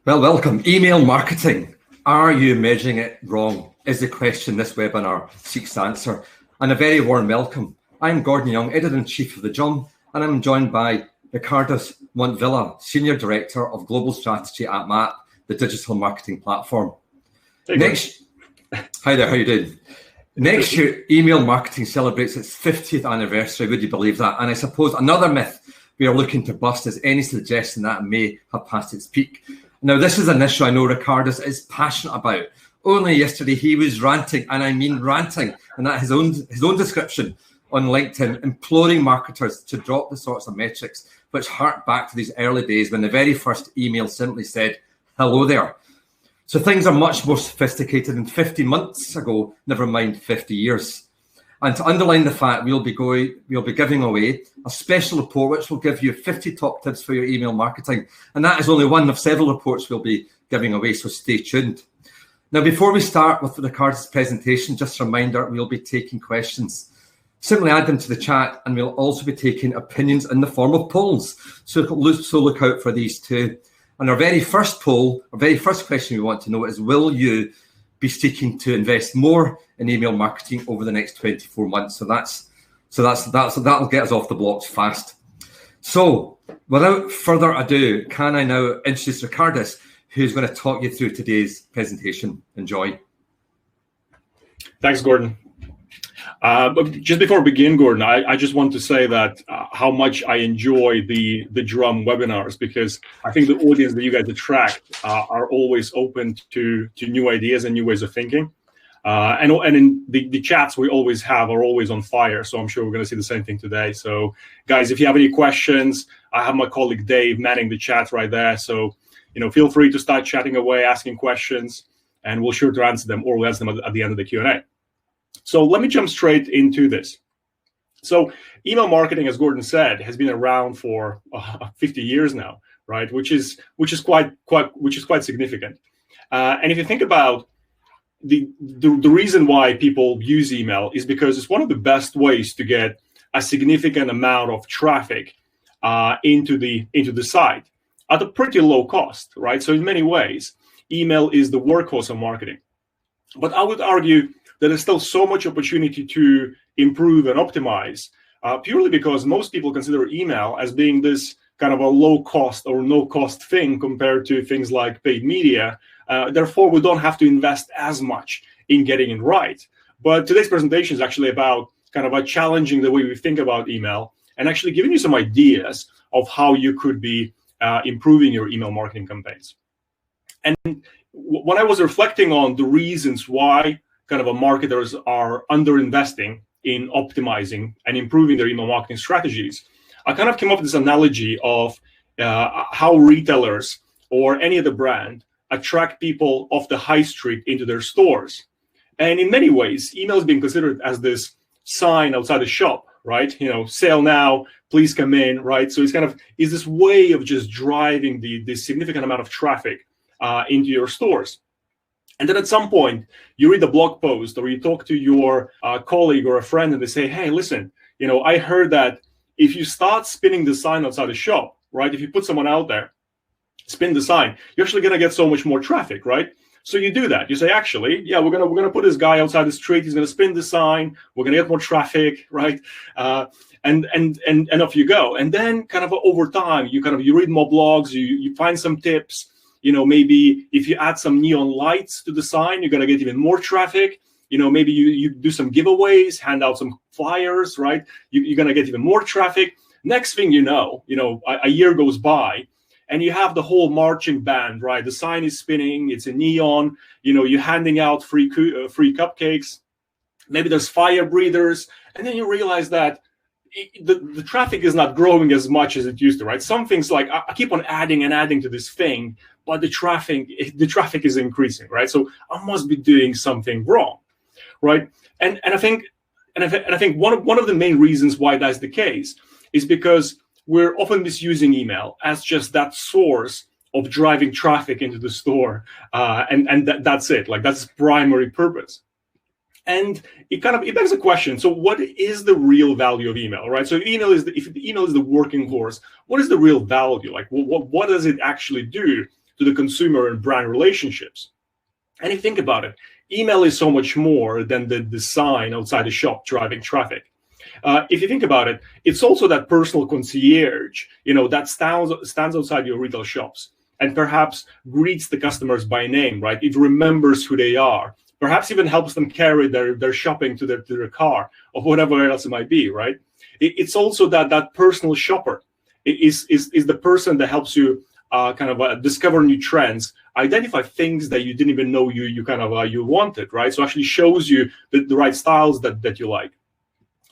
Well, welcome. Email marketing. Are you measuring it wrong? Is the question this webinar seeks to answer. And a very warm welcome. I'm Gordon Young, Editor-in-Chief of The Drum, and I'm joined by Ricardus Montvilla, Senior Director of Global Strategy at MAP, the digital marketing platform. Hey, hi there, how you doing? Next year, email marketing celebrates its 50th anniversary. Would you believe that? And I suppose another myth we are looking to bust is any suggestion that it may have passed its peak. Now, this is an issue I know Ricardus is passionate about. Only yesterday he was ranting, and I mean ranting, and that his own description on LinkedIn, imploring marketers to drop the sorts of metrics which hark back to these early days when the very first email simply said, "Hello there." So things are much more sophisticated than 50 months ago, never mind 50 years. And to underline the fact, we'll be giving away a special report which will give you 50 top tips for your email marketing. And that is only one of several reports we'll be giving away, so stay tuned. Now, before we start with Ricardus' presentation, just a reminder, we'll be taking questions. Simply add them to the chat, and we'll also be taking opinions in the form of polls. So look out for these too. And our very first question we want to know is, will you be seeking to invest more in email marketing over the next 24 months? So that'll get us off the blocks fast. So without further ado, can I now introduce Ricardus, who's going to talk you through today's presentation. Enjoy. Thanks, Gordon. But just before we begin, Gordon, I just want to say that how much I enjoy the Drum webinars, because I think the audience that you guys attract are always open to new ideas and new ways of thinking. And in the chats we always have are always on fire. So I'm sure we're going to see the same thing today. So guys, if you have any questions, I have my colleague Dave manning the chat right there. So, feel free to start chatting away, asking questions, and we'll sure to answer them, or we'll answer them at the end of the Q&A. So let me jump straight into this. So email marketing, as Gordon said, has been around for 50 years now, right? Which is quite significant. And if you think about the reason why people use email is because it's one of the best ways to get a significant amount of traffic into the site at a pretty low cost, right? So in many ways, email is the workhorse of marketing. But I would argue that there's still so much opportunity to improve and optimize, purely because most people consider email as being this kind of a low cost or no cost thing compared to things like paid media. Therefore, we don't have to invest as much in getting it right. But today's presentation is actually about kind of challenging the way we think about email and actually giving you some ideas of how you could be improving your email marketing campaigns. And when I was reflecting on the reasons why kind of marketers are underinvesting in optimizing and improving their email marketing strategies, I kind of came up with this analogy of how retailers or any other brand attract people off the high street into their stores. And in many ways, email is being considered as this sign outside the shop, right? Sale now, please come in, right? So it's this way of just driving the significant amount of traffic into your stores. And then at some point, you read a blog post or you talk to your colleague or a friend and they say, hey, listen, I heard that if you start spinning the sign outside the shop, right, if you put someone out there, spin the sign, you're actually going to get so much more traffic, right? So you do that. You say, actually, yeah, we're gonna put this guy outside the street. He's going to spin the sign. We're going to get more traffic, right? And off you go. And then kind of over time, you read more blogs, you find some tips. Maybe if you add some neon lights to the sign, you're going to get even more traffic. Maybe you do some giveaways, hand out some flyers, right? You're going to get even more traffic. Next thing you know, a year goes by and you have the whole marching band, right? The sign is spinning, it's a neon, you're handing out free cupcakes. Maybe there's fire breathers. And then you realize that the traffic is not growing as much as it used to, right? Some things like I keep on adding and adding to this thing, but the traffic is increasing, right? So I must be doing something wrong, right? And I think one of the main reasons why that's the case is because we're often misusing email as just that source of driving traffic into the store, and that's it. Like that's its primary purpose. And it begs a question. So what is the real value of email, right? So if email is the working horse, what is the real value? Like what does it actually do to the consumer and brand relationships. And if you think about it, email is so much more than the sign outside the shop driving traffic. If you think about it, it's also that personal concierge, that stands outside your retail shops and perhaps greets the customers by name, right? It remembers who they are, perhaps even helps them carry their shopping to their car or whatever else it might be, right? It's also that personal shopper. It is the person that helps you discover new trends, identify things that you didn't even know you wanted, right? So actually shows you the right styles that you like.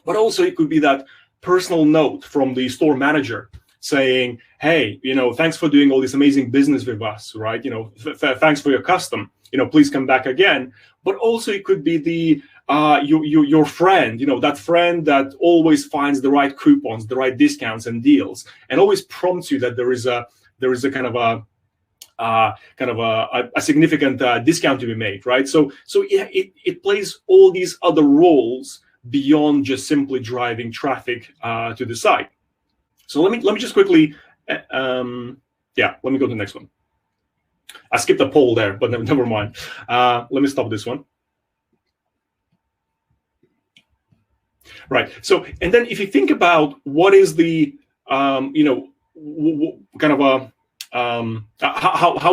But also it could be that personal note from the store manager saying, hey, thanks for doing all this amazing business with us, right? Thanks for your custom, please come back again. But also it could be your friend, that friend that always finds the right coupons, the right discounts and deals, and always prompts you that there is a significant discount to be made, right? So it plays all these other roles beyond just simply driving traffic to the site. So let me just quickly, let me go to the next one. I skipped a poll there, but never mind. Let me stop this one. Right. So, and then if you think about what is the, how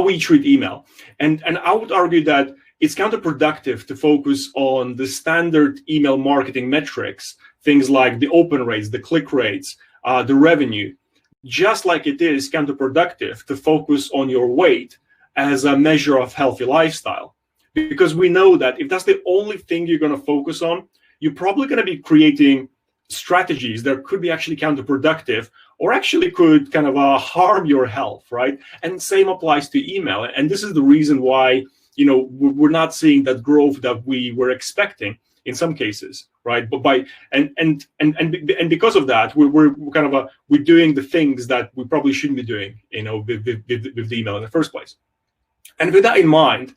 we treat email, and I would argue that it's counterproductive to focus on the standard email marketing metrics, things like the open rates, the click rates, the revenue, just like it is counterproductive to focus on your weight as a measure of healthy lifestyle. Because we know that if that's the only thing you're going to focus on, you're probably going to be creating strategies that could be actually counterproductive or actually could harm your health, right? And same applies to email. And this is the reason why we're not seeing that growth that we were expecting in some cases, right? But because of that, we're doing the things that we probably shouldn't be doing, with the email in the first place. And with that in mind,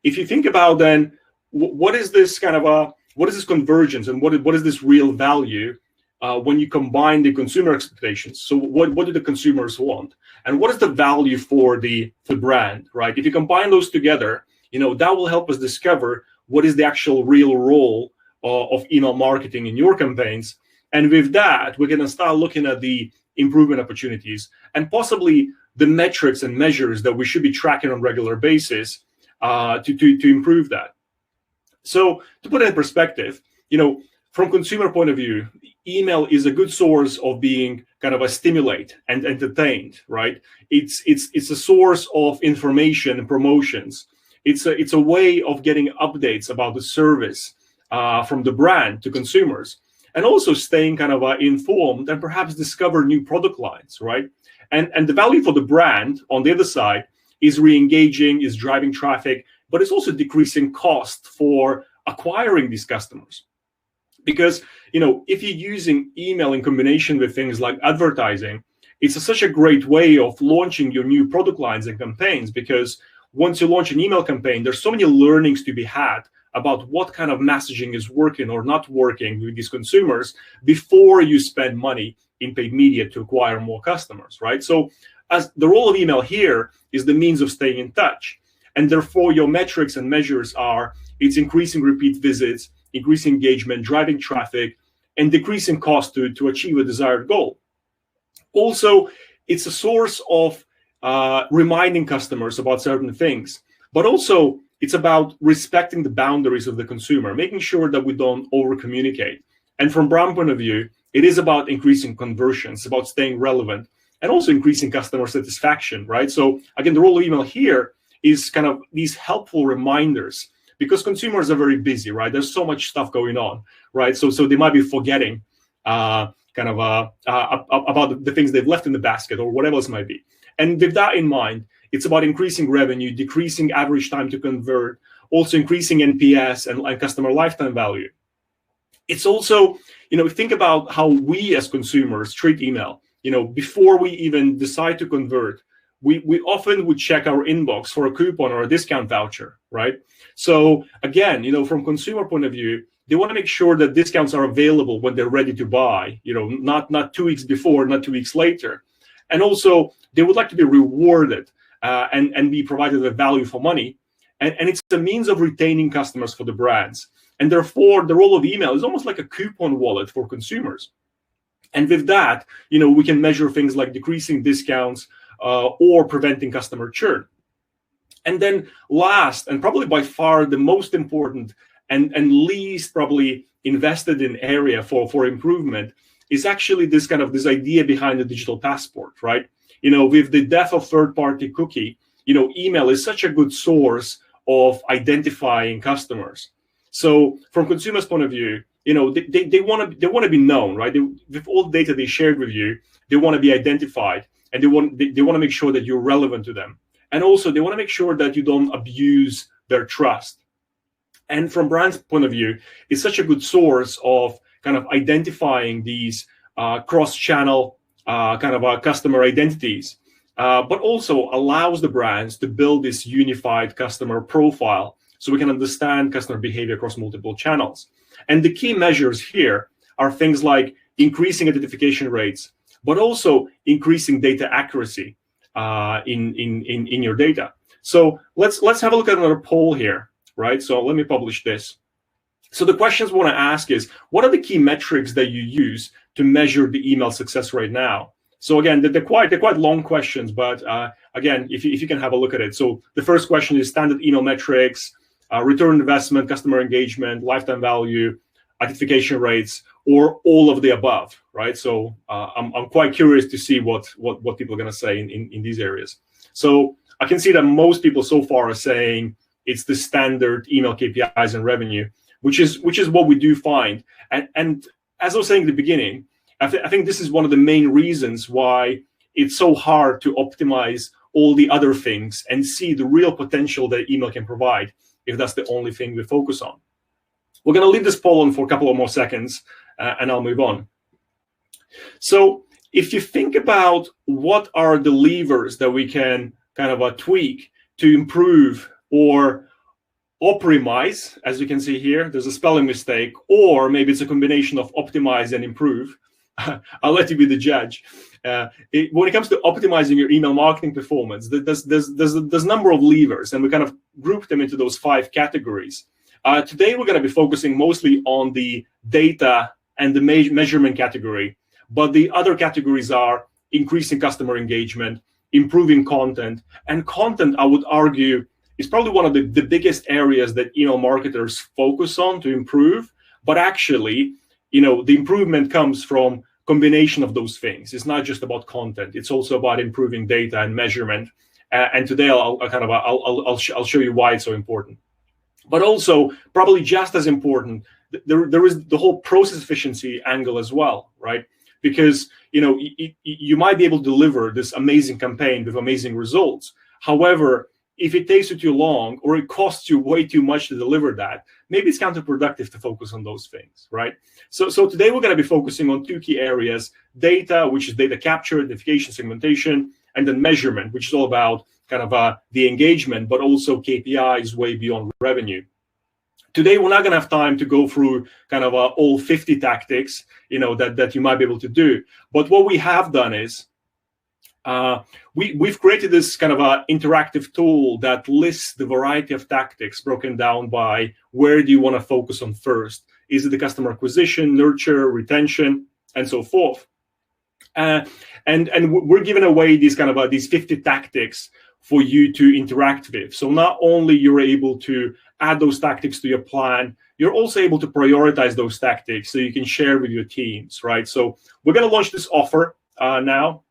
if you think about then what is this convergence and what is this real value when you combine the consumer expectations? So what do the consumers want, and what is the value for the brand, right? If you combine those together, that will help us discover what is the actual real role of email marketing in your campaigns. And with that, we're going to start looking at the improvement opportunities and possibly the metrics and measures that we should be tracking on a regular basis to improve that. So to put it in perspective, from consumer point of view, email is a good source of being a stimulate and entertained, right? It's a source of information and promotions. It's a way of getting updates about the service from the brand to consumers, and also staying informed and perhaps discover new product lines, right? And the value for the brand on the other side is re-engaging, is driving traffic, but it's also decreasing cost for acquiring these customers. Because, if you're using email in combination with things like advertising, it's such a great way of launching your new product lines and campaigns, because once you launch an email campaign, there's so many learnings to be had about what kind of messaging is working or not working with these consumers before you spend money in paid media to acquire more customers, right? So as the role of email here is the means of staying in touch. And therefore, your metrics and measures are, it's increasing repeat visits, increasing engagement, driving traffic, and decreasing cost to achieve a desired goal. Also, it's a source of reminding customers about certain things, but also it's about respecting the boundaries of the consumer, making sure that we don't over-communicate. And from brand point of view, it is about increasing conversions, about staying relevant, and also increasing customer satisfaction, right? So again, the role of email here is these helpful reminders, because consumers are very busy, right? There's so much stuff going on, right? So they might be forgetting about the things they've left in the basket or whatever else might be. And with that in mind, it's about increasing revenue, decreasing average time to convert, also increasing NPS and customer lifetime value. It's also, think about how we as consumers treat email. Before we even decide to convert, we often would check our inbox for a coupon or a discount voucher, right? So again, from consumer point of view, they want to make sure that discounts are available when they're ready to buy, not 2 weeks before, not 2 weeks later. And also, they would like to be rewarded and be provided with value for money. And it's a means of retaining customers for the brands. And therefore, the role of email is almost like a coupon wallet for consumers. And with that, we can measure things like decreasing discounts or preventing customer churn. And then last, and probably by far the most important and least probably invested in area for improvement, is actually this idea behind the digital passport, right? With the death of third-party cookie, email is such a good source of identifying customers. So from consumers' point of view, they want to be known, right? With all the data they shared with you, they want to be identified, and they want to make sure that you're relevant to them. And also, they want to make sure that you don't abuse their trust. And from brands' point of view, it's such a good source of kind of identifying these cross-channel customer identities, but also allows the brands to build this unified customer profile so we can understand customer behavior across multiple channels. And the key measures here are things like increasing identification rates, but also increasing data accuracy in your data. So let's have a look at another poll here, right? So let me publish this. So the questions we want to ask is, what are the key metrics that you use to measure the email success rate now? So again, they're quite long questions, but again, if you can have a look at it. So the first question is standard email metrics, return on investment, customer engagement, lifetime value, identification rates, or all of the above, right? So I'm quite curious to see what people are going to say in these areas. So I can see that most people so far are saying it's the standard email KPIs and revenue, which is what we do find. And as I was saying at the beginning, I think this is one of the main reasons why it's so hard to optimize all the other things and see the real potential that email can provide if that's the only thing we focus on. We're going to leave this poll on for a couple of more seconds, and I'll move on. So if you think about what are the levers that we can kind of tweak to improve or optimize, as you can see here, there's a spelling mistake, or maybe it's a combination of optimize and improve. I'll let you be the judge. When it comes to optimizing your email marketing performance, there's a number of levers, and we kind of group them into those 5 categories. Today, we're going to be focusing mostly on the data and the measurement category, but the other categories are increasing customer engagement, improving content, and content, I would argue, is probably one of the biggest areas that email marketers focus on to improve. But actually, the improvement comes from combination of those things. It's not just about content; it's also about improving data and measurement. And today, I'll show you why it's so important. But also, probably just as important, there is the whole process efficiency angle as well, right? Because you might be able to deliver this amazing campaign with amazing results. However, if it takes you too long or it costs you way too much to deliver that, maybe it's counterproductive to focus on those things, right? So today we're going to be focusing on 2 key areas: data, which is data capture, identification, segmentation, and then measurement, which is all about kind of the engagement, but also KPIs way beyond revenue. Today, we're not going to have time to go through kind of all 50 tactics, that you might be able to do. But what we have done is we've created this kind of interactive tool that lists the variety of tactics broken down by where do you want to focus on first. Is it the customer acquisition, nurture, retention, and so forth? And we're giving away these kind of these 50 tactics for you to interact with. So not only you're able to add those tactics to your plan, you're also able to prioritize those tactics so you can share with your teams, right? So we're going to launch this offer now.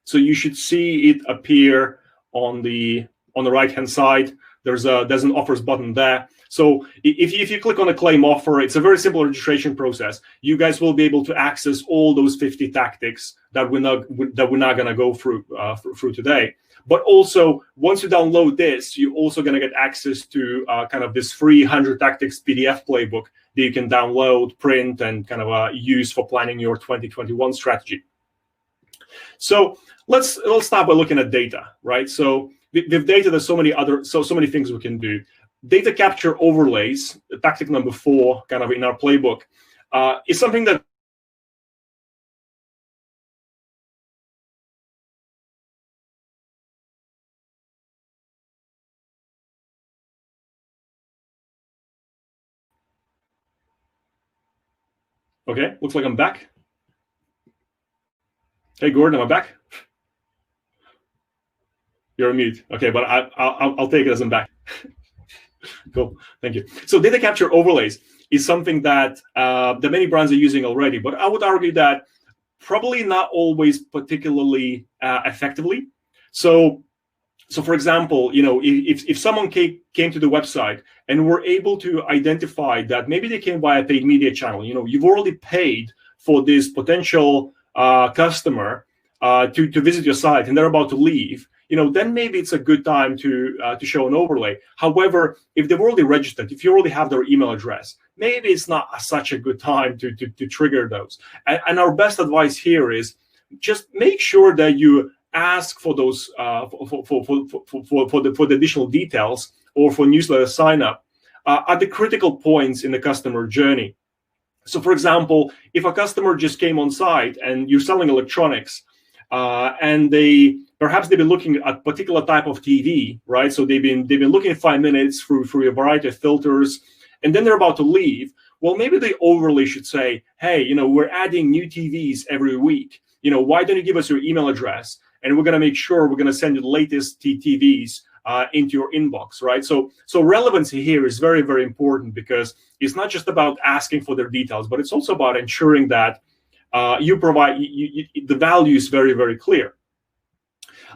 So you should see it appear on the right-hand side. There's an offers button there. So if you click on the claim offer, it's a very simple registration process. You guys will be able to access all those 50 tactics that we're not going to go through today. But also, once you download this, you're also going to get access to kind of this free 100 tactics PDF playbook that you can download, print, and kind of use for planning your 2021 strategy. So let's start by looking at data, right? So with data, there's so many things we can do. Data capture overlays, tactic number 4, kind of in our playbook, is something that Okay, looks like I'm back. Hey, Gordon, am I back? You're on mute. Okay, but I'll take it as I'm back. Cool, thank you. So data capture overlays is something that that many brands are using already, but I would argue that probably not always particularly effectively. So for example, if someone came to the website and were able to identify that maybe they came via a paid media channel, you've already paid for this potential customer to visit your site, and they're about to leave, then maybe it's a good time to show an overlay. However, if they've already registered, if you already have their email address, maybe it's not such a good time to trigger those. And our best advice here is just make sure that you ask for those for the additional details or for newsletter sign up at the critical points in the customer journey. So, for example, if a customer just came on site and you're selling electronics, and perhaps they've been looking at a particular type of TV, right? So they've been looking at 5 minutes through a variety of filters, and then they're about to leave. Well, maybe the overlay should say, hey, we're adding new TVs every week. Why don't you give us your email address, and we're going to make sure we're going to send you the latest TVs into your inbox, right? So relevancy here is very, very important, because it's not just about asking for their details, but it's also about ensuring that you provide the value is very, very clear.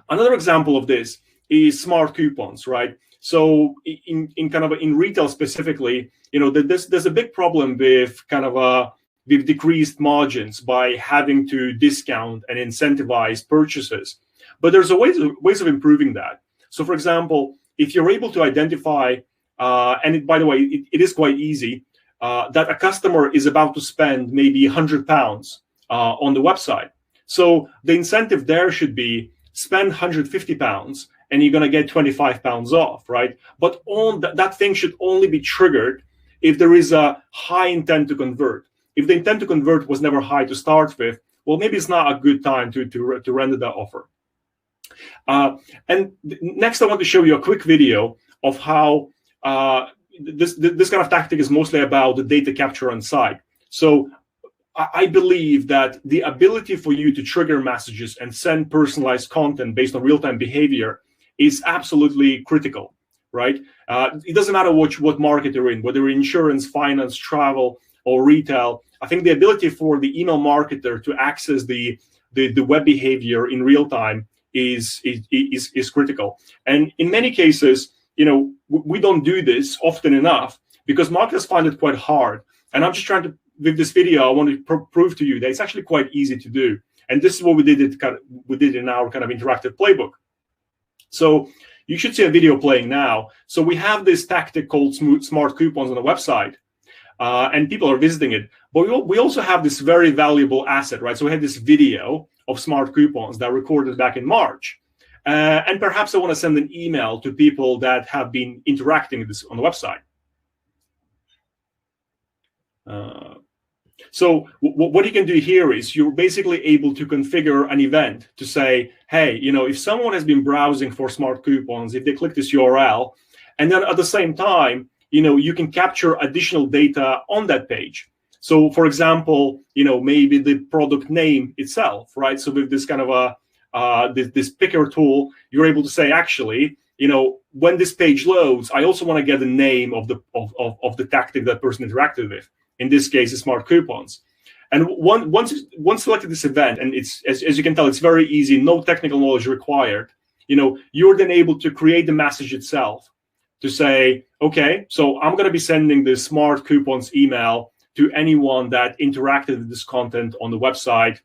Another example of this is smart coupons, right? So in retail specifically, there's a big problem with with decreased margins by having to discount and incentivize purchases. But there's ways of improving that. So, for example, if you're able to identify, by the way, it is quite easy, that a customer is about to spend maybe £100 on the website. So the incentive there should be spend £150 and you're going to get £25 off, right? But that thing should only be triggered if there is a high intent to convert. If the intent to convert was never high to start with, well, maybe it's not a good time to render that offer. And next, I want to show you a quick video of how this kind of tactic is mostly about the data capture on site. So I believe that the ability for you to trigger messages and send personalized content based on real-time behavior is absolutely critical, right? It doesn't matter what market you're in, whether insurance, finance, travel, or retail. I think the ability for the email marketer to access the web behavior in real time is critical. And in many cases, we don't do this often enough because marketers find it quite hard. And I'm just trying to, with this video, I want to prove to you that it's actually quite easy to do. And this is what we did in our kind of interactive playbook. So you should see a video playing now. So we have this tactic called smart coupons on the website. And people are visiting it. But we also have this very valuable asset, right? So we have this video of smart coupons that recorded back in March. And perhaps I want to send an email to people that have been interacting with this on the website. So what you can do here is you're basically able to configure an event to say, hey, if someone has been browsing for smart coupons, if they click this URL, and then at the same time, you can capture additional data on that page. So, for example, maybe the product name itself, right? So with this kind of this picker tool, you're able to say, actually, when this page loads, I also want to get the name of the tactic that person interacted with. In this case, it's smart coupons. And once selected this event, and it's as you can tell, it's very easy, no technical knowledge required. You're then able to create the message itself to say, okay, so I'm going to be sending this smart coupons email to anyone that interacted with this content on the website,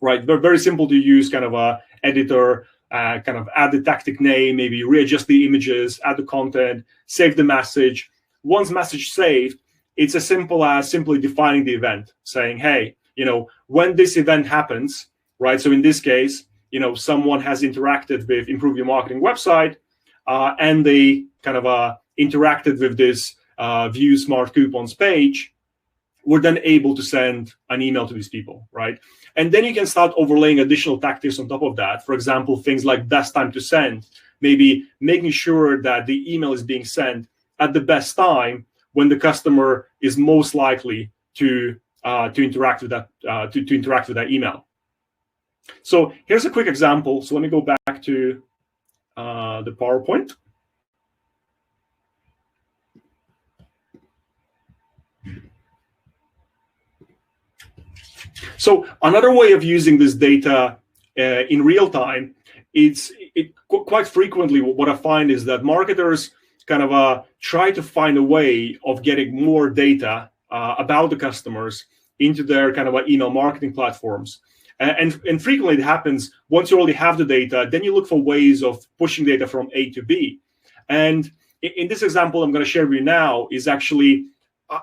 right? Very, very simple to use kind of a editor, kind of add the tactic name, maybe readjust the images, add the content, save the message. Once message saved, it's as simple as simply defining the event, saying, hey, when this event happens, right? So in this case, someone has interacted with Improve Your Marketing website, and they kind of interacted with this View Smart Coupons page, we're then able to send an email to these people, right? And then you can start overlaying additional tactics on top of that. For example, things like best time to send, maybe making sure that the email is being sent at the best time when the customer is most likely to to interact with that to interact with that email. So here's a quick example. So let me go back to the PowerPoint. So another way of using this data in real time, quite frequently what I find is that marketers kind of try to find a way of getting more data about the customers into their kind of email marketing platforms. And frequently it happens once you already have the data, then you look for ways of pushing data from A to B. And in this example I'm going to share with you now is actually,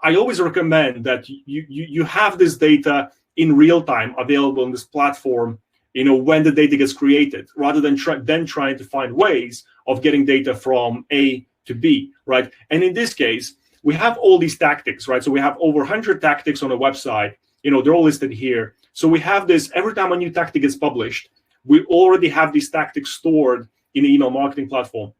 I always recommend that you have this data in real time available on this platform, when the data gets created, rather than trying to find ways of getting data from A to B, right? And in this case, we have all these tactics, right? So we have over 100 tactics on the website. They're all listed here. So we have this, every time a new tactic gets published, we already have these tactics stored in the email marketing platform.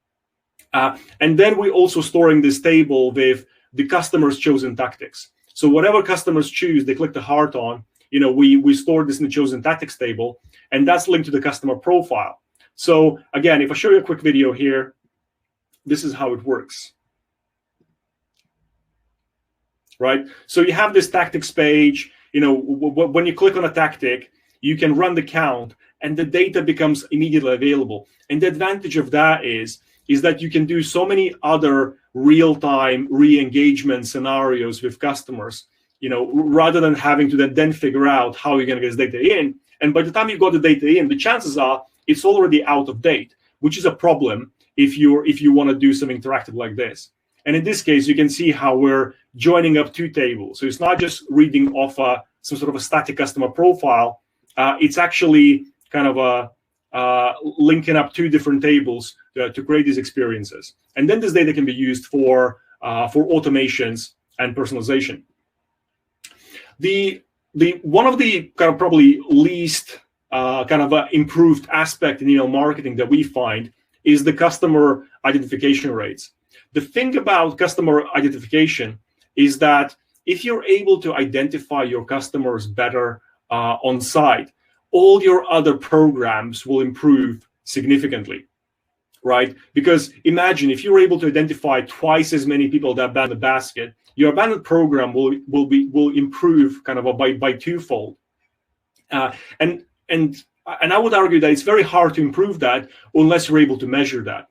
And then we're also storing this table with the customer's chosen tactics. So whatever customers choose, they click the heart on, we store this in the chosen tactics table, and that's linked to the customer profile. So again, if I show you a quick video here, this is how it works. Right? So you have this tactics page, when you click on a tactic, you can run the count and the data becomes immediately available. And the advantage of that is that you can do so many other real-time re-engagement scenarios with customers, rather than having to then figure out how you're going to get this data in. And by the time you got the data in, the chances are it's already out of date, which is a problem if you want to do something interactive like this. And in this case, you can see how we're joining up two tables. So it's not just reading off some sort of a static customer profile. It's actually kind of linking up two different tables to create these experiences. And then this data can be used for automations and personalization. One of the kind of probably least improved aspect in email marketing that we find is the customer identification rates. The thing about customer identification is that if you're able to identify your customers better on site, all your other programs will improve significantly, right? Because imagine if you're able to identify twice as many people that abandon the basket, your abandoned program will improve kind of by twofold. And I would argue that it's very hard to improve that unless you're able to measure that.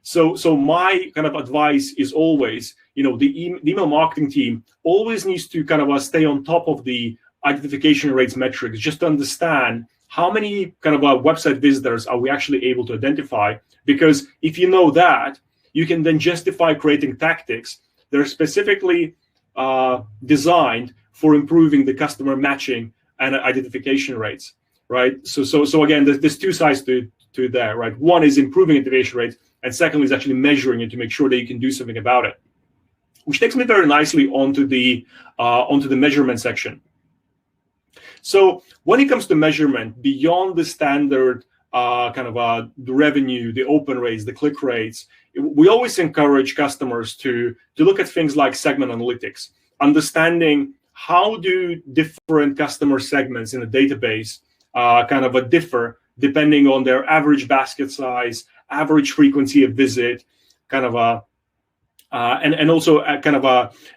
So my kind of advice is always, the email marketing team always needs to kind of stay on top of the identification rates metrics, just to understand how many kind of website visitors are we actually able to identify. Because if you know that, you can then justify creating tactics that are specifically designed for improving the customer matching and identification rates, right? So again, there's two sides to that, right? One is improving identification rates, and secondly is actually measuring it to make sure that you can do something about it. Which takes me very nicely onto the measurement section. So when it comes to measurement, beyond the standard the revenue, the open rates, the click rates, we always encourage customers to look at things like segment analytics, understanding how do different customer segments in a database differ depending on their average basket size, average frequency of visit, and also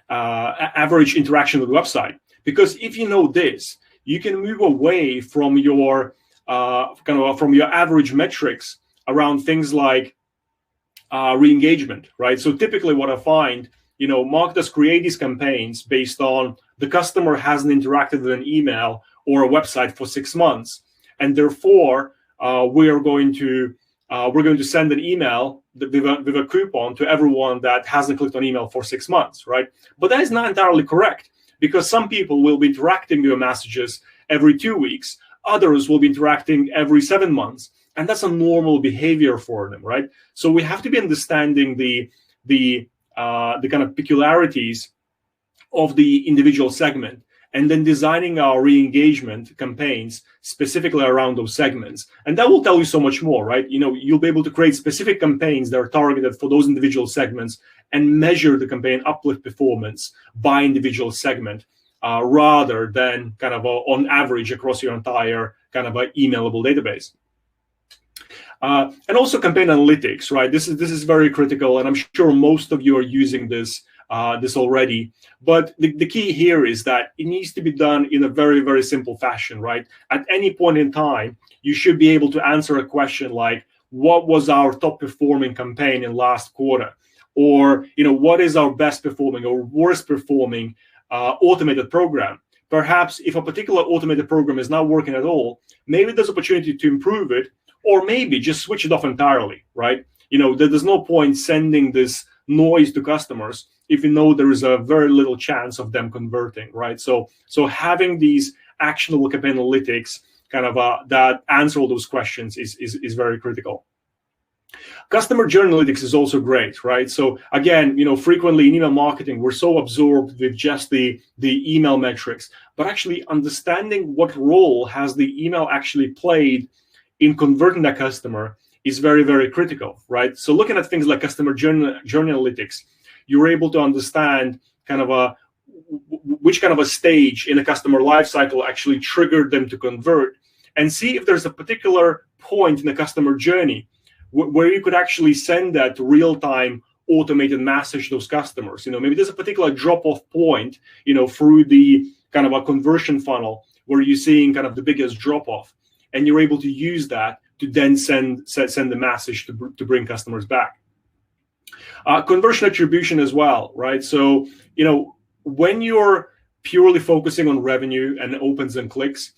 average interaction with the website. Because if you know this, you can move away from your average metrics around things like re-engagement, right? So typically what I find, marketers create these campaigns based on the customer hasn't interacted with an email or a website for 6 months, and therefore we're going to send an email with a coupon to everyone that hasn't clicked on email for 6 months, right? But that is not entirely correct, because some people will be interacting with your messages every 2 weeks, others will be interacting every 7 months, and that's a normal behavior for them, right? So we have to be understanding the kind of peculiarities of the individual segment, and then designing our re-engagement campaigns specifically around those segments. And that will tell you so much more, right? You'll be able to create specific campaigns that are targeted for those individual segments and measure the campaign uplift performance by individual segment rather than kind of on average across your entire kind of emailable database. And also campaign analytics, right? This is very critical, and I'm sure most of you are using this already. But the key here is that it needs to be done in a very, very simple fashion, right? At any point in time, you should be able to answer a question like, what was our top performing campaign in last quarter? Or, what is our best performing or worst performing automated program? Perhaps if a particular automated program is not working at all, maybe there's opportunity to improve it, or maybe just switch it off entirely, right? There's no point sending this noise to customers if you know there is a very little chance of them converting, right? So having these actionable campaign analytics kind of that answer all those questions is very critical. Customer journey analytics is also great, right? So again, frequently in email marketing, we're so absorbed with just the email metrics, but actually understanding what role has the email actually played in converting that customer is very, very critical, right? So looking at things like customer journey analytics, you're able to understand kind of which kind of a stage in a customer lifecycle actually triggered them to convert, and see if there's a particular point in the customer journey where you could actually send that real-time automated message to those customers. Maybe there's a particular drop-off point, through the kind of a conversion funnel where you're seeing kind of the biggest drop-off, and you're able to use that to then send the message to bring customers back. Conversion attribution as well, right? So, when you're purely focusing on revenue and opens and clicks,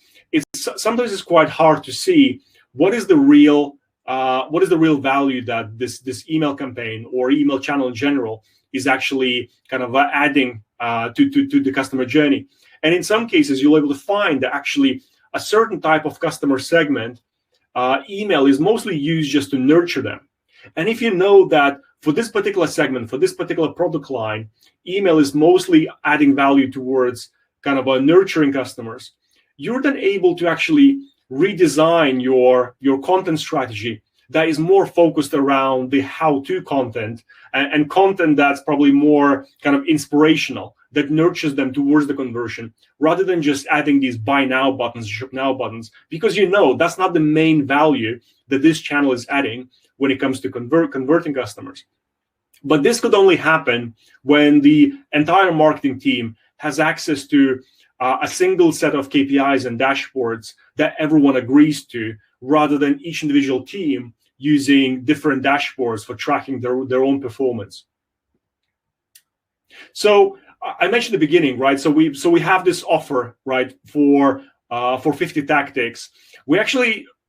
sometimes it's quite hard to see what is the real value that this email campaign or email channel in general is actually kind of adding to the customer journey. And in some cases, you'll be able to find that actually a certain type of customer segment, email is mostly used just to nurture them. And if you know that for this particular segment, for this particular product line, email is mostly adding value towards kind of nurturing customers, you're then able to actually redesign your content strategy that is more focused around the how-to content and content that's probably more kind of inspirational, that nurtures them towards the conversion, rather than just adding these buy now buttons, ship now buttons, because that's not the main value that this channel is adding when it comes to converting customers. But this could only happen when the entire marketing team has access to a single set of KPIs and dashboards that everyone agrees to, rather than each individual team using different dashboards for tracking their own performance. So I mentioned at the beginning, right? So we have this offer, right, for 50 tactics.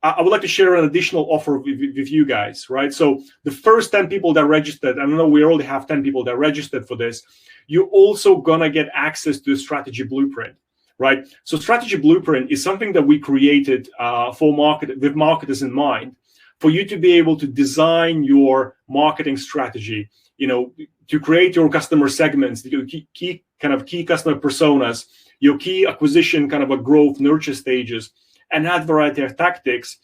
I would like to share an additional offer with you guys, right? So the first 10 people that registered, I know we already have 10 people that registered for this, you're also gonna get access to the strategy blueprint, right? So strategy blueprint is something that we created with marketers in mind, for you to be able to design your marketing strategy, to create your customer segments, your key customer personas, your key acquisition kind of a growth nurture stages, and add variety of tactics,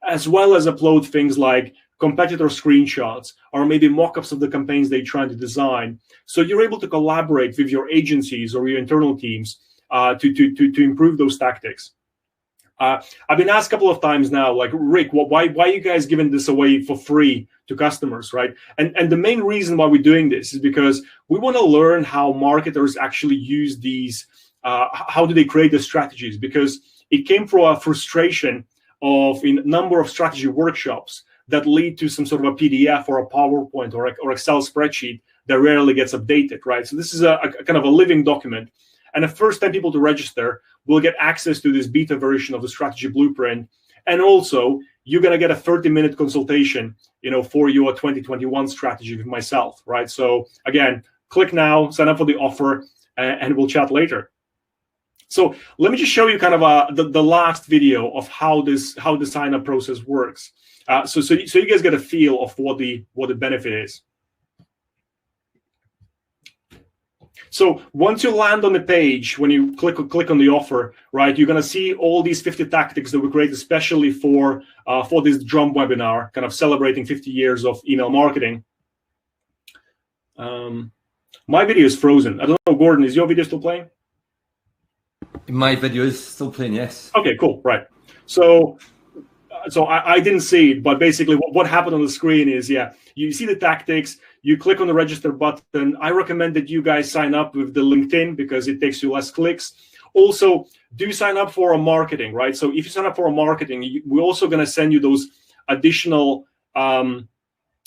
as well as upload things like competitor screenshots or maybe mock-ups of the campaigns they're trying to design. So you're able to collaborate with your agencies or your internal teams to improve those tactics. I've been asked a couple of times now, like, Rick, why are you guys giving this away for free to customers, right? And the main reason why we're doing this is because we want to learn how marketers actually use these, how do they create the strategies? Because it came from a frustration of a number of strategy workshops that lead to some sort of a PDF or a PowerPoint or Excel spreadsheet that rarely gets updated, right? So this is a kind of a living document. And the first 10 people to register will get access to this beta version of the strategy blueprint. And also, you're going to get a 30-minute consultation, for your 2021 strategy with myself, right? So again, click now, sign up for the offer, and we'll chat later. So let me just show you kind of the last video of how the sign-up process works. So you guys get a feel of what the benefit is. So once you land on the page, when you click on the offer, right, you're going to see all these 50 tactics that we created especially for this drum webinar, kind of celebrating 50 years of email marketing. My video is frozen. I don't know, Gordon, is your video still playing? My video is still playing, yes. Okay, cool, right. So I didn't see it, but basically what happened on the screen is, you see the tactics, you click on the register button. I recommend that you guys sign up with the LinkedIn because it takes you less clicks. Also, do sign up for a marketing, right? So if you sign up for a marketing, we're also going to send you those additional kind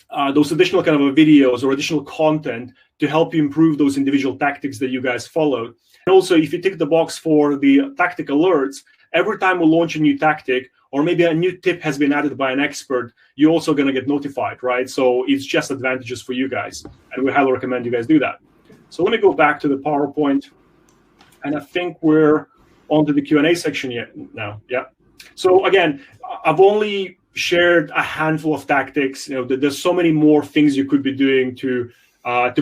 of videos or additional content to help you improve those individual tactics that you guys followed. And also, if you tick the box for the tactic alerts, every time we launch a new tactic or maybe a new tip has been added by an expert, you're also going to get notified, right? So it's just advantages for you guys. And we highly recommend you guys do that. So let me go back to the PowerPoint. And I think we're on to the Q&A section now. Yeah. So again, I've only shared a handful of tactics. There's so many more things you could be doing to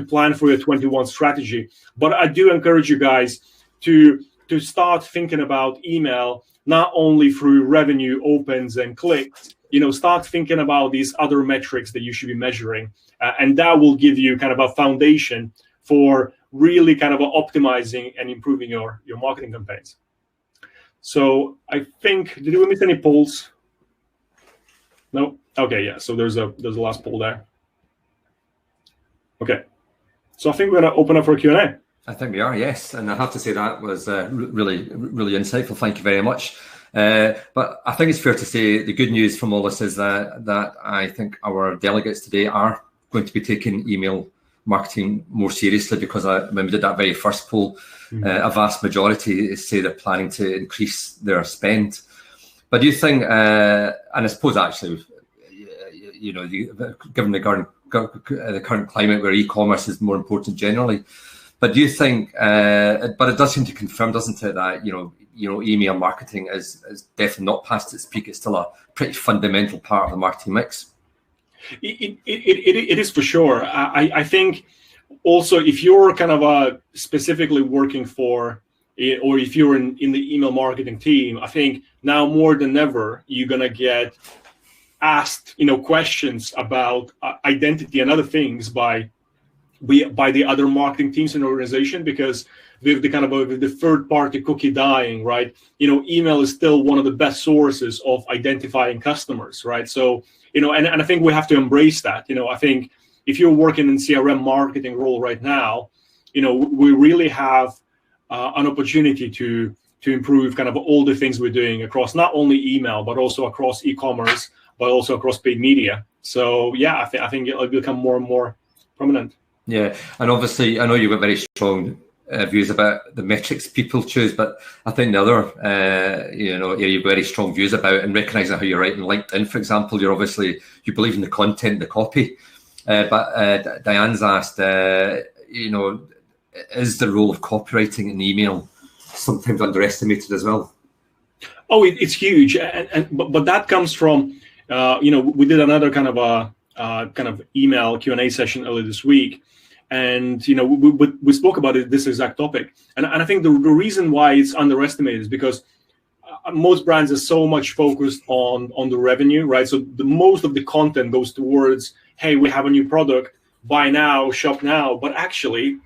plan for your 21 strategy. But I do encourage you guys to start thinking about email not only through revenue, opens, and clicks. Start thinking about these other metrics that you should be measuring, and that will give you kind of a foundation for really kind of optimizing and improving your marketing campaigns. So I think, did we miss any polls? No? Okay, yeah. So there's a last poll there. Okay. So I think we're going to open up for Q&A. I think we are, yes. And I have to say that was really, really insightful. Thank you very much. But I think it's fair to say the good news from all this is that I think our delegates today are going to be taking email marketing more seriously, because when we did that very first poll, a vast majority say they're planning to increase their spend. But do you think, and I suppose actually, given the current climate where e-commerce is more important generally, but do you think, but it does seem to confirm, doesn't it, that, email marketing is definitely not past its peak. It's still a pretty fundamental part of the marketing mix. It is for sure. I think also if you're kind of specifically working for, or if you're in the email marketing team, I think now more than ever, you're going to get asked, questions about identity and other things by the other marketing teams in the organization, because with the kind of the third-party cookie dying, right? Email is still one of the best sources of identifying customers, right? So, and I think we have to embrace that. I think if you're working in CRM marketing role right now, we really have an opportunity to improve kind of all the things we're doing across not only email, but also across e-commerce, but also across paid media. So, yeah, I think it'll become more and more prominent. Yeah, and obviously, I know you've got very strong views about the metrics people choose, but I think the other, area you've very strong views about, and recognising how you're writing LinkedIn, for example, you believe in the content, the copy. But Diane's asked, is the role of copywriting in email sometimes underestimated as well? Oh, it's huge, but that comes from, we did another kind of email Q&A session earlier this week. And, we spoke about this exact topic. And I think the reason why it's underestimated is because most brands are so much focused on the revenue, right? So the most of the content goes towards, hey, we have a new product, buy now, shop now. But actually,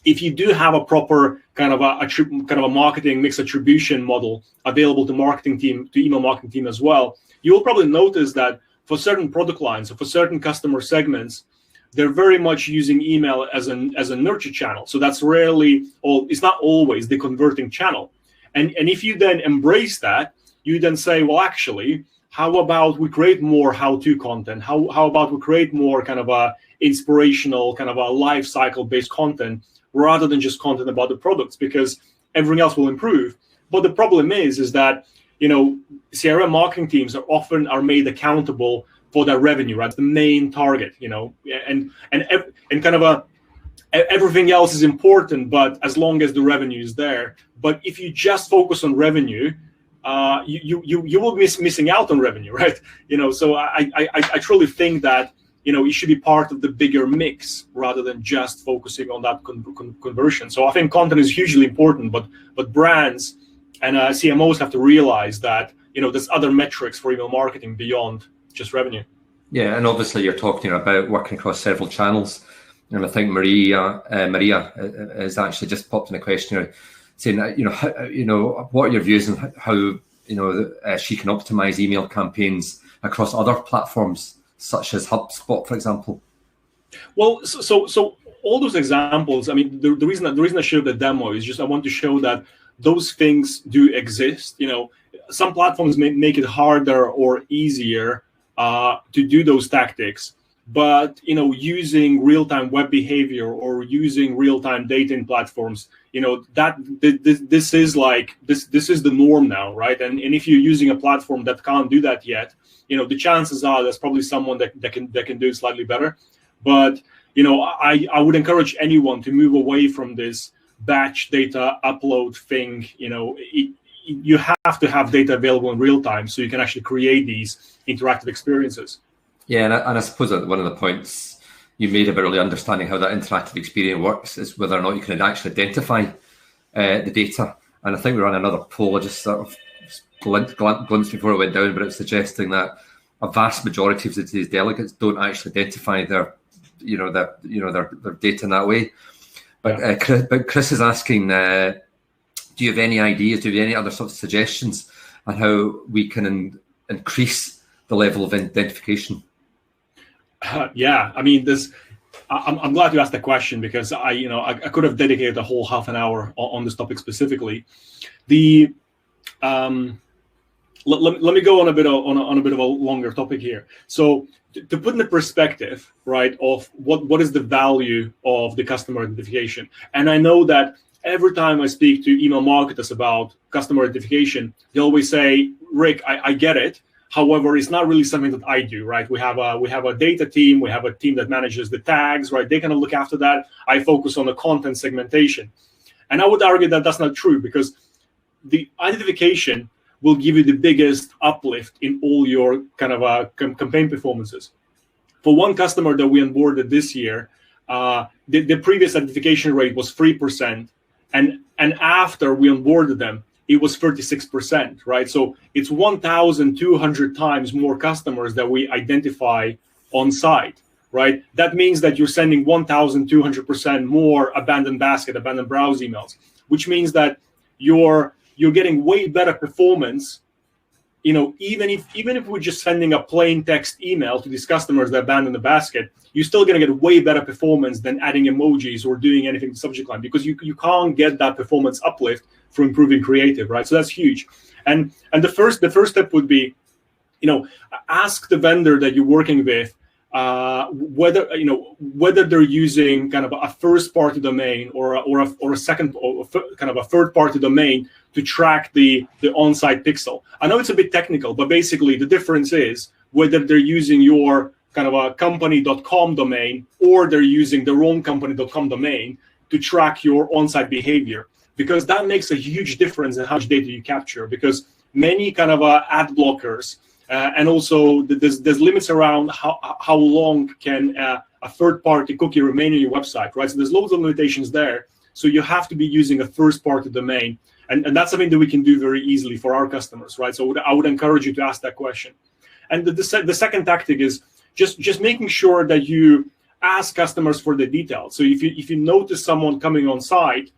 if you do have a proper kind of a marketing mix attribution model available to email marketing team as well, you'll probably notice that for certain product lines or for certain customer segments, they're very much using email as a nurture channel. So that's it's not always the converting channel. And if you then embrace that, you then say, well, actually, how about we create more how-to content? How about we create more kind of a inspirational, kind of a life cycle based content rather than just content about the products, because everything else will improve. But the problem is that, CRM marketing teams are made accountable for their revenue, right? The main target, and kind of everything else is important, but as long as the revenue is there. But if you just focus on revenue, you will missing out on revenue, right? So I truly think that it should be part of the bigger mix rather than just focusing on that conversion. So I think content is hugely important, but brands and CMOs have to realize that there's other metrics for email marketing beyond just revenue. Yeah, and obviously you're talking about working across several channels. And I think Maria has actually just popped in a question here. saying that, what are your views on how she can optimize email campaigns across other platforms such as HubSpot, for example. Well, so all those examples, I mean, the reason I showed the demo is just I want to show that those things do exist. Some platforms may make it harder or easier to do those tactics, but using real-time web behavior or using real-time data in platforms, this is the norm now, right? And if you're using a platform that can't do that yet, the chances are there's probably someone that can do it slightly better. But I would encourage anyone to move away from this batch data upload thing. You have to have data available in real time so you can actually create these interactive experiences. Yeah, and I suppose that one of the points you made about really understanding how that interactive experience works is whether or not you can actually identify the data. And I think we ran another poll, I just sort of glimpsed before it went down, but it's suggesting that a vast majority of today's delegates don't actually identify their data in that way. But Chris is asking, do you have any ideas? Do you have any other sort of suggestions on how we can increase the level of identification? Yeah, I mean, I'm glad you asked the question because I could have dedicated a whole half an hour on this topic specifically. Let me go on a bit of a longer topic here. So to put in the perspective, right, of what is the value of the customer identification, and I know that every time I speak to email marketers about customer identification, they always say, Rick, I get it. However, it's not really something that I do, right? We have a data team, we have a team that manages the tags, right? They kind of look after that. I focus on the content segmentation. And I would argue that that's not true because the identification will give you the biggest uplift in all your kind of campaign performances. For one customer that we onboarded this year, the previous identification rate was 3%, and after we onboarded them, it was 36%, right? So it's 1,200 times more customers that we identify on site, right? That means that you're sending 1,200% more abandoned basket, abandoned browse emails, which means that you're getting way better performance. Even if we're just sending a plain text email to these customers that abandon the basket, you're still going to get way better performance than adding emojis or doing anything to subject line because you can't get that performance uplift for improving creative, right? So that's huge. And the first step would be, ask the vendor that you're working with whether they're using kind of a first-party domain or a second or kind of a third-party domain to track the on-site pixel. I know it's a bit technical, but basically the difference is whether they're using your kind of a company.com domain or they're using their own company.com domain to track your on-site behavior, because that makes a huge difference in how much data you capture, because many kind of ad blockers and also there's limits around how long can a third-party cookie remain on your website, right? So there's loads of limitations there. So you have to be using a first-party domain. And that's something that we can do very easily for our customers, right? So I would encourage you to ask that question. And the second tactic is just making sure that you ask customers for the details. So if you notice someone coming on site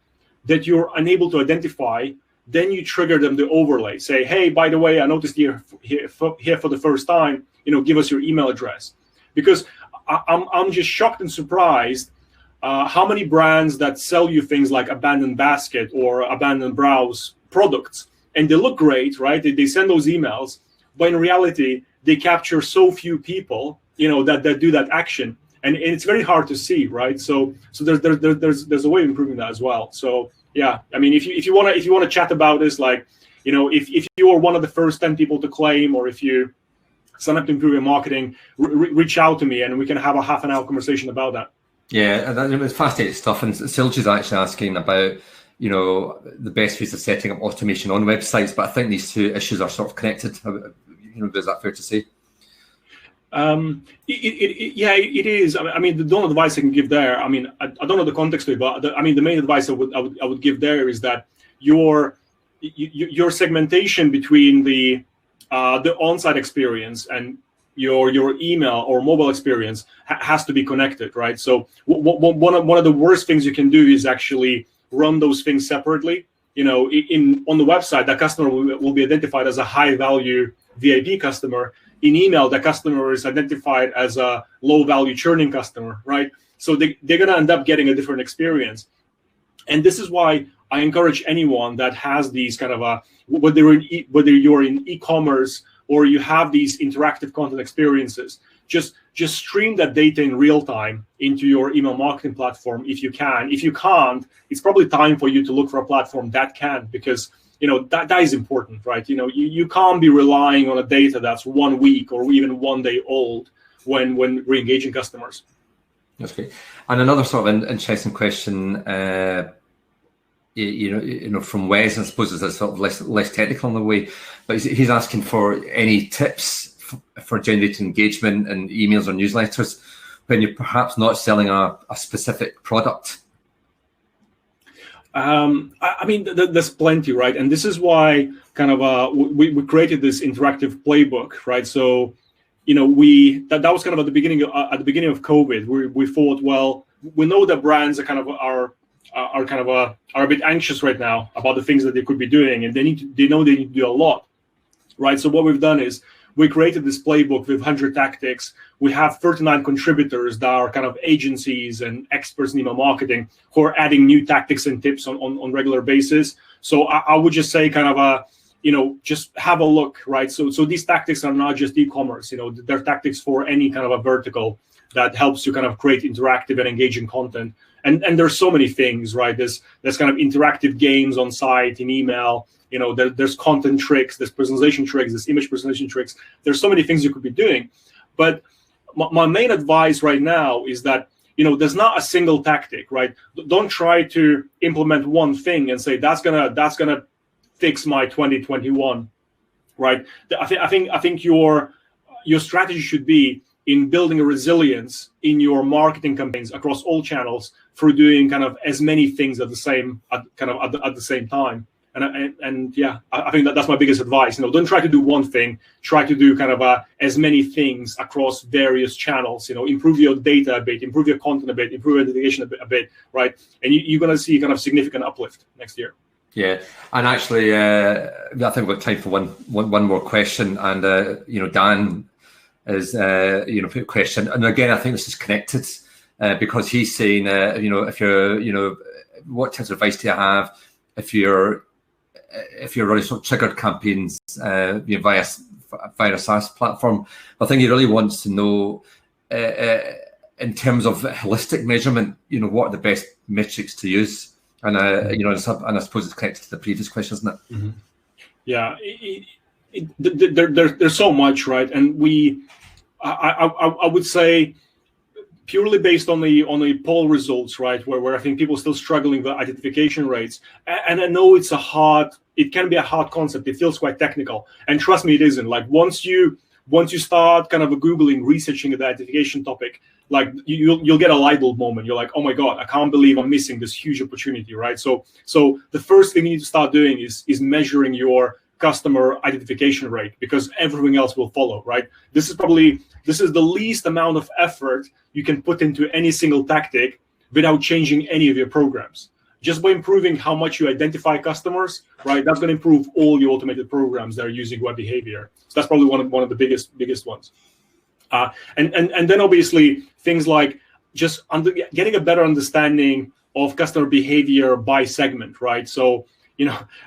that you're unable to identify, then you trigger them to overlay. Say, hey, by the way, I noticed here for the first time, give us your email address. Because I'm just shocked and surprised how many brands that sell you things like abandoned basket or abandoned browse products, and they look great, right? They send those emails, but in reality, they capture so few people, that do that action, and it's very hard to see, right? So there's a way of improving that as well. So yeah, I mean, if you want to chat about this, like, if you are one of the first 10 people to claim, or if you sign up to improve your marketing, reach out to me and we can have a half an hour conversation about that. Yeah, and it's fascinating stuff. And Silge is actually asking about, the best ways of setting up automation on websites. But I think these two issues are sort of connected. Is that fair to say? It is. I mean, the only advice I can give there, I mean, I don't know the context of it, but the main advice I would give there is that your segmentation between the on-site experience and your email or mobile experience has to be connected, right? So one of the worst things you can do is actually run those things separately. on the website, that customer will be identified as a high value VIP customer. In email, the customer is identified as a low value churning customer, right? So they're going to end up getting a different experience. And this is why I encourage anyone that has these kind of whether you're in e-commerce or you have these interactive content experiences, just stream that data in real time into your email marketing platform if you can. If you can't, it's probably time for you to look for a platform that can, because that is important, right? You can't be relying on a data that's 1 week or even 1 day old when re-engaging customers. That's great. And another sort of interesting question, from Wes, I suppose it's sort of less technical in the way, but he's asking for any tips for generating engagement in emails or newsletters when you're perhaps not selling a specific product. I mean, there's plenty, right? And this is why kind of we created this interactive playbook, right? So, that was kind of at the beginning of COVID. We thought, well, we know that brands are a bit anxious right now about the things that they could be doing, and they need to do a lot, right? So what we've done is we created this playbook with 100 tactics. We have 39 contributors that are kind of agencies and experts in email marketing who are adding new tactics and tips on regular basis. So I would just say kind of just have a look, right? So these tactics are not just e-commerce, they're tactics for any kind of a vertical that helps you kind of create interactive and engaging content. And there's so many things, right? There's kind of interactive games on site in email. There's content tricks, there's personalization tricks, there's image personalization tricks. There's so many things you could be doing. But my main advice right now is that, there's not a single tactic, right? Don't try to implement one thing and say that's gonna fix my 2021, right? I think your strategy should be in building a resilience in your marketing campaigns across all channels through doing kind of as many things at the same time. And yeah, I think that's my biggest advice. Don't try to do one thing. Try to do kind of as many things across various channels. Improve your data a bit, improve your content a bit, improve your identification a bit, right? And you're going to see kind of significant uplift next year. Yeah, and actually, I think we've got time for one more question. And Dan is put a question, and again, I think this is connected because he's saying, if you're, what types of advice do you have if you're running sort of triggered campaigns via a SaaS platform? I think he really wants to know in terms of holistic measurement, what are the best metrics to use? And and I suppose it's connected to the previous question, isn't it? Mm-hmm. Yeah, there's so much, right? And I would say purely based on the poll results, right, where I think people are still struggling with identification rates. And I know it can be a hard concept. It feels quite technical, and trust me, it isn't. Like once you start kind of Googling, researching the identification topic, like you'll get a light bulb moment. You're like, oh my God, I can't believe I'm missing this huge opportunity, right? So the first thing you need to start doing is measuring your customer identification rate, because everything else will follow, right? This is the least amount of effort you can put into any single tactic without changing any of your programs. Just by improving how much you identify customers, right? That's going to improve all your automated programs that are using web behavior. So that's probably one of the biggest ones. And then obviously things like just getting a better understanding of customer behavior by segment, right? So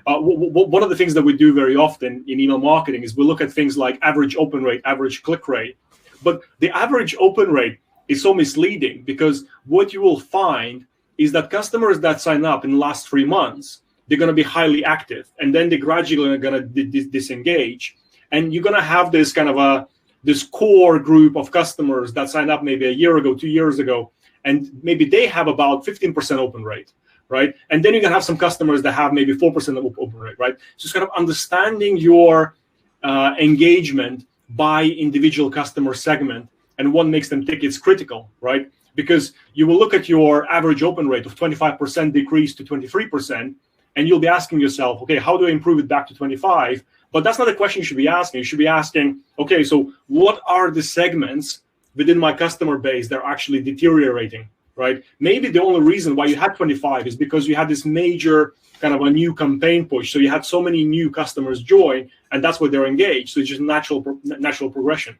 one of the things that we do very often in email marketing is we look at things like average open rate, average click rate. But the average open rate is so misleading, because what you will find is that customers that sign up in the last 3 months, they're going to be highly active, and then they gradually are going to disengage. And you're going to have this kind of this core group of customers that signed up maybe a year ago, 2 years ago, and maybe they have about 15% open rate, right? And then you're going to have some customers that have maybe 4% open rate, right? So it's kind of understanding your engagement by individual customer segment and what makes them tick is critical, right? Because you will look at your average open rate of 25% decrease to 23%, and you'll be asking yourself, okay, how do I improve it back to 25? But that's not the question you should be asking. You should be asking, okay, so what are the segments within my customer base that are actually deteriorating, right? Maybe the only reason why you had 25 is because you had this major kind of a new campaign push. So you had so many new customers join, and that's why they're engaged. So it's just natural progression.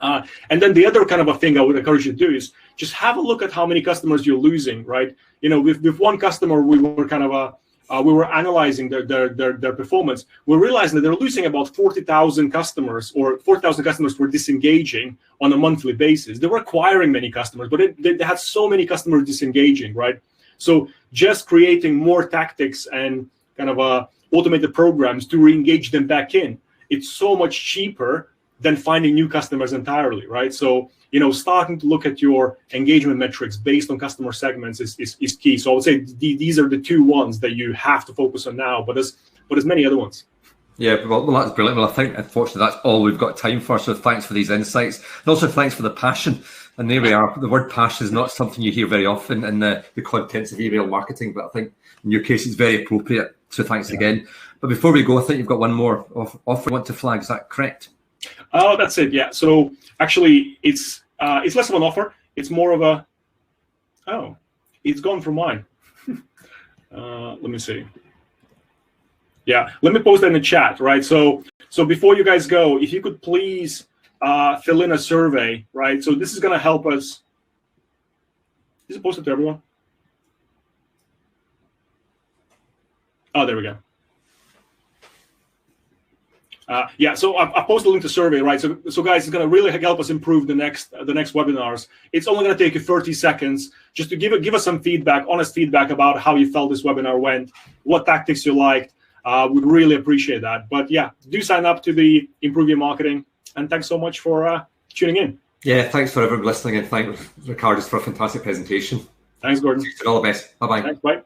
And then the other kind of a thing I would encourage you to do is just have a look at how many customers you're losing, right? With one customer, we were kind of we were analyzing their performance. We're realizing that they're losing about 40,000 customers, or 4,000 customers were disengaging on a monthly basis. They were acquiring many customers, but they had so many customers disengaging, right? So just creating more tactics and kind of automated programs to re-engage them back in. It's so much cheaper than finding new customers entirely, right? So, starting to look at your engagement metrics based on customer segments is key. So I would say these are the two ones that you have to focus on now, but there's many other ones. Yeah, well, that's brilliant. Well, I think, unfortunately, that's all we've got time for. So thanks for these insights. And also thanks for the passion. And there we are. The word passion is not something you hear very often in the contents of email marketing, but I think in your case, it's very appropriate. So thanks again. But before we go, I think you've got one more offer you want to flag. Is that correct? Oh, that's it. Yeah. So actually, it's less of an offer. It's more of a. Oh, it's gone from mine. Let me see. Yeah, let me post that in the chat, right? So before you guys go, if you could please fill in a survey, right? So this is going to help us. Is it posted to everyone? Oh, there we go. Yeah, so I posted a link to survey, right? So guys, it's going to really help us improve the next webinars. It's only going to take you 30 seconds just to give us some feedback, honest feedback about how you felt this webinar went, what tactics you liked. We'd really appreciate that. But yeah, do sign up to the Improve Your Marketing, and thanks so much for tuning in. Yeah, thanks for everyone listening, and thanks, Ricardus, for a fantastic presentation. Thanks, Gordon. All the best. Bye-bye. Thanks, bye.